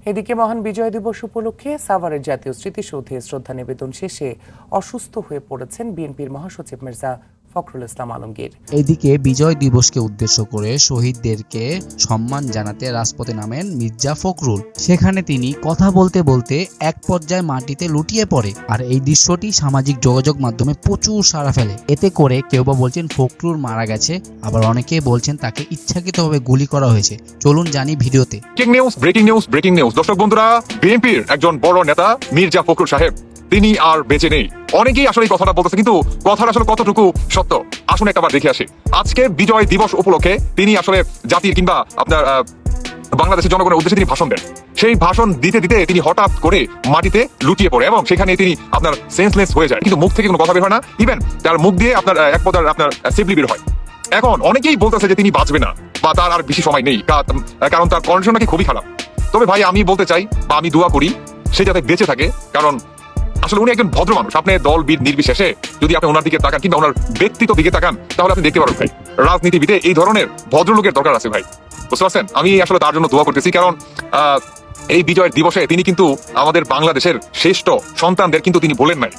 এদিকে মহান বিজয় দিবস উপলক্ষে সাভারের জাতীয় স্মৃতিসৌধে শ্রদ্ধা নিবেদন শেষে অসুস্থ হয়ে পড়েছেন বিএনপির মহাসচিব মির্জা ফখরুল ইসলাম আলমগীর। এদিকে বিজয় দিবসকে উদ্দেশ্য করে শহীদদেরকে সম্মান জানাতে রাজপথে নামেন মির্জা ফখরুল। সেখানে তিনি কথা বলতে বলতে এক পর্যায়ে মাটিতে লুটিয়ে পড়ে, আর এই দৃশ্যটি সামাজিক যোগাযোগ মাধ্যমে প্রচুর সাড়া ফেলে। এতে করে কেউ বা বলছেন ফখরুল মারা গেছে, আবার অনেকেই বলছেন তাকে ইচ্ছাকৃতভাবে গুলি করা হয়েছে। চলুন জানি ভিডিওতে। ব্রেকিং নিউজ দর্শক বন্ধুরা, বিএনপির একজন বড় নেতা মির্জা ফখরুল সাহেব তিনি আর বেঁচে নেই। অনেকেই আসলে এই কথাটা বলতেছে, কিন্তু কথাটা আসলে কতটুকু সত্য আসুন একবার দেখে আসি। আজকে বিজয় দিবস উপলক্ষে তিনি আসলে জাতির কিংবা আপনার বাংলাদেশের জনগণের উদ্দেশ্যে তিনি ভাষণ দেন। সেই ভাষণ দিতে দিতে তিনি হঠাৎ করে মাটিতে লুটিয়ে পড়ে এবং সেখানে তিনি আপনার সেন্সলেস হয়ে যায়, কিন্তু মুখ থেকে কোনো কথা বের হয় না। ইভেন তার মুখ দিয়ে আপনার এক পর্যায়ে আপনার সেবলি বের হয়। এখন অনেকেই বলতেছে যে তিনি বাঁচবে না বা তার আর বেশি সময় নেই, কারণ তার কন্ডিশন নাকি খুবই খারাপ। তবে ভাই আমি বলতে চাই বা আমি দোয়া করি সে যাতে বেঁচে থাকে, কারণ আসলে উনি একজন ভদ্র মানুষ। আপনি দল বিদ নির্বিশেষে যদি আপনি ওনার দিকে তাকান কিংবা ওনার ব্যক্তিত্ব দিকে তাকান, তাহলে আপনি দেখতে পারবেন ভাই রাজনীতিবিদে এই ধরনের ভদ্রলোকের দরকার আছে ভাই, বুঝতে পারছেন? আমি আসলে তার জন্য দোয়া করতেছি, কারণ এই বিজয়ের দিবসে তিনি কিন্তু আমাদের বাংলাদেশের শ্রেষ্ঠ সন্তানদের কিন্তু তিনি বলেন নাই।